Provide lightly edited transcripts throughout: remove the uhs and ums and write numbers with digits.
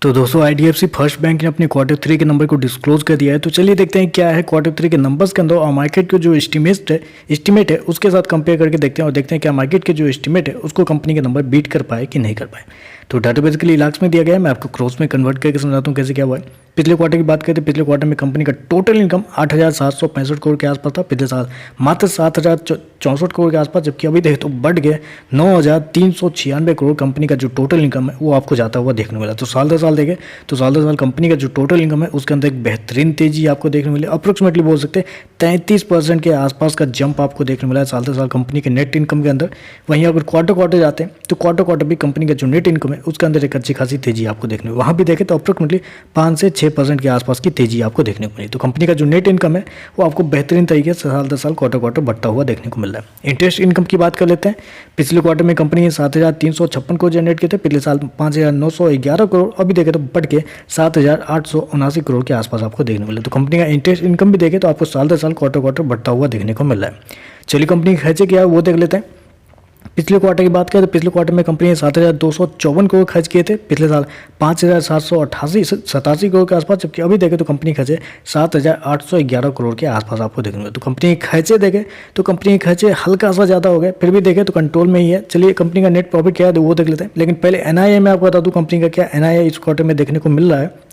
तो दोस्तों IDFC first bank ने अपने क्वार्टर 3 के नंबर को डिस्क्लोज कर दिया है। तो चलिए देखते हैं क्या है क्वार्टर 3 के नंबर्स के अंदर और मार्केट के जो एस्टीमेट है उसके साथ कंपेयर करके देखते हैं और देखते हैं क्या मार्केट के जो एस्टीमेट है उसको कंपनी के नंबर बीट कर पाए कि नहीं कर पाए। तो डाटा बेसिकली लाख्स में दिया गया है, मैं आपको क्रॉस में कन्वर्ट करके समझाता हूँ कैसे क्या हुआ है। पिछले क्वार्टर की बात करें तो पिछले क्वार्टर में कंपनी का टोटल इनकम 8,765 करोड़ के आसपास था। पिछले साल मात्र 7,064 करोड़ के आसपास, जबकि अभी देखें तो बढ़ गए 9,396 करोड़ कंपनी का जो टोटल इनकम है वो आपको जाता हुआ देखने मिला। तो साल दर साल देखें तो साल दर साल कंपनी का जो टोटल इनकम है उसके अंदर एक बेहतरीन तेजी आपको देखने मिली। अप्रोक्सीमेटली बोल सकते हैं 33% के आसपास का जंप आपको देखने मिला है साल दर साल कंपनी के नेट इनकम के अंदर। वहीं अगर क्वार्टर जाते हैं तो क्वार्टर भी कंपनी का जो नेट इनकम है उसके अंदर एक अच्छी खासी तेजी आपको देखने को, वहाँ भी देखें तो अप्रोक्सीमेटली 5 से 6% के आसपास की तेजी आपको देखने को मिली। तो कंपनी का जो नेट इनकम है वो आपको बेहतरीन तरीके से साल दर साल क्वार्टर बढ़ता हुआ देखने को मिल रहा है। इंटरेस्ट इनकम की बात कर लेते हैं। पिछले क्वार्टर में कंपनी ने 7,356 करोड़ जनरेट किए थे, पिछले साल 5,911 करोड़, अभी देखें तो बढ़ के 7,879 करोड़ के आसपास आपको देखने को मिला। तो कंपनी का इंटरेस्ट इनकम भी देखें तो आपको साल दर साल क्वार्टर बढ़ता हुआ देखने को मिल रहा है। चलिए कंपनी के खर्चे क्या है वो देख लेते हैं। पिछले क्वार्टर की बात करें तो पिछले क्वार्टर में कंपनी ने 7,254 करोड़ खर्च किए थे, पिछले साल 5,787 करोड़ के आसपास, जबकि अभी देखें तो कंपनी खर्चे 7,811 करोड़ के आसपास आपको देखने को। तो कंपनी के खर्चे देखें तो कंपनी के खर्चे हल्का सा ज़्यादा हो गए, फिर भी देखें तो कंट्रोल में ही है। चलिए कंपनी का नेट प्रॉफिट क्या है वो देख लेते हैं। लेकिन पहले एनआईए में आपको बता दूँ कंपनी का क्या एनआईए इस क्वार्टर में देखने को मिल रहा है।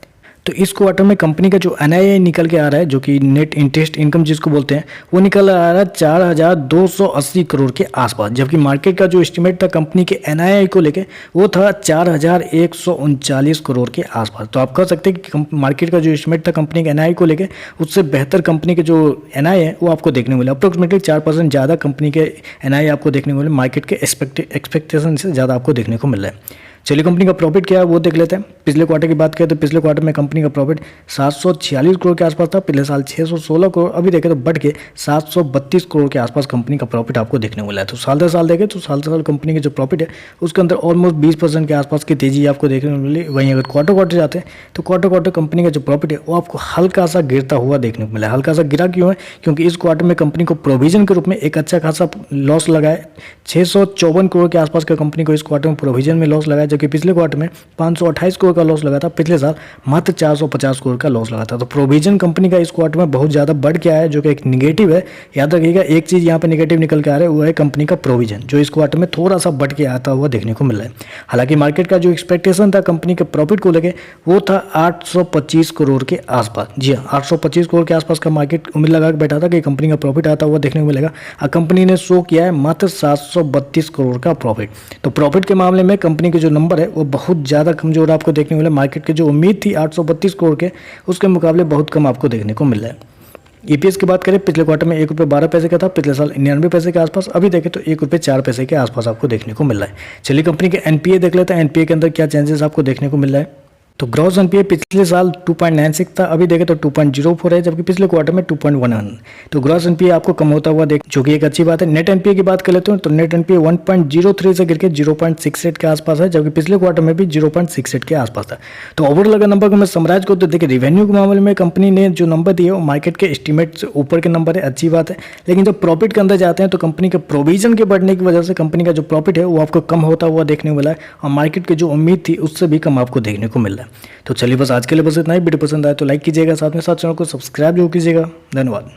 तो इस क्वार्टर में कंपनी का जो एनआईए निकल के आ रहा है, जो कि नेट इंटरेस्ट इनकम जिसको बोलते हैं, वो निकल आ रहा है 4,280 करोड़ के आसपास, जबकि मार्केट का जो एस्टिमेट था कंपनी के एनआईए को लेके वो था 4,139 करोड़ के आसपास। तो आप कह सकते हैं कि मार्केट का जो एस्टिमेट था कंपनी के एनआईए को लेके उससे बेहतर कंपनी के जो एनआईए है वो आपको देखने को मिला। अप्रोक्सीमेटली 4% ज़्यादा कंपनी के एनआईए आपको देखने को मिले, मार्केट के एक्सपेक्टेशन से ज़्यादा आपको देखने को मिल रहा है। चलिए कंपनी का प्रॉफिट क्या है वो देख लेते हैं। पिछले क्वार्टर की बात करें तो पिछले क्वार्टर में कंपनी का प्रॉफिट 746 करोड़ के आसपास था, पिछले साल 616 करोड़, अभी देखें तो बढ़ के 732 करोड़ के आसपास कंपनी का प्रॉफिट आपको देखने को मिला है। तो साल दर साल देखें तो साल दर साल कंपनी की जो प्रॉफिट है उसके अंदर ऑलमोस्ट 20% के आसपास की तेजी आपको देखने को मिली। वहीं अगर क्वार्टर जाते हैं तो क्वार्टर कंपनी का जो प्रॉफिट है वो आपको हल्का सा गिरता हुआ देखने को मिला है। हल्का सा गिरा क्यों है? क्योंकि इस क्वार्टर में कंपनी को प्रोविजन के रूप में एक अच्छा खासा लॉस लगा है। 654 करोड़ के आसपास का कंपनी को इस क्वार्टर में प्रोविजन में लॉस लगा है, जबकि पिछले क्वार्टर में 528 करोड़ का लॉस लगा था, पिछले साल मात्र 450 करोड़ का लॉस लगा था। तो प्रोविजन कंपनी का इस क्वार्टर में बहुत ज़्यादा बढ़ के आया है, जो कि एक निगेटिव है। याद रखिएगा एक चीज़ यहाँ पे निगेटिव निकल के आ रहा है वो है कंपनी का प्रोविजन, जो इस क्वार्टर में थोड़ा सा बढ़ के आता हुआ देखने को मिल रहा है। हालांकि मार्केट का जो एक्सपेक्टेशन था कंपनी के प्रॉफिट को लेकर वो था 825 करोड़ के आसपास। जी हाँ, 825 करोड़ के आसपास का मार्केट उम्मीद लगा के बैठा था कि कंपनी का प्रॉफिट आता हुआ देखने को मिलेगा, और कंपनी ने शो किया है मात्र 732 करोड़ का प्रॉफिट। तो प्रॉफिट के मामले में कंपनी के जो नंबर है वो बहुत ज़्यादा कमजोर आपको देखने को मिला। मार्केट की जो उम्मीद थी 832 करोड़ के उसके मुकाबले बहुत कम आपको देखने को मिल रहा है। ईपीएस की बात करें पिछले क्वार्टर में 1 रुपये 12 पैसे का था, पिछले साल 99 पैसे के आसपास, अभी देखें तो 1 रुपये 4 पैसे के आसपास आपको देखने को मिल रहा है। चलिए कंपनी के एनपीए देख लेते हैं, एनपीए के अंदर क्या चेंजेस आपको देखने को मिल रहा है। तो ग्रॉस एनपीए पिछले साल 2.96 था, अभी देखें तो 2.04 है, जबकि पिछले क्वार्टर में 2.11। तो ग्रॉस एनपीए आपको कम होता हुआ देख, जो कि एक अच्छी बात है। नेट एनपीए की बात कर लेते हैं तो नेट एनपीए 1.03 से गिर के 0.68 के आसपास है, जबकि पिछले क्वार्टर में भी 0.68 के आसपास था। तो ओवरऑल अगर नंबर को मैं समराइज को तो देखिए रेवेन्यू के मामले में कंपनी ने जो नंबर दिए वो मार्केट के एस्टीमेट से ऊपर के नंबर है, अच्छी बात है। लेकिन जब प्रॉफिट के अंदर जाते हैं तो कंपनी के प्रोविजन के बढ़ने की वजह से कंपनी का जो प्रॉफिट है वो आपको कम होता हुआ देखने को मिला है, और मार्केट की जो उम्मीद थी उससे भी कम आपको देखने को मिल रहा है। तो चलिए बस आज के लिए बस इतना ही। वीडियो पसंद आए तो लाइक कीजिएगा, साथ में साथ चैनल को सब्सक्राइब जरूर कीजिएगा। धन्यवाद।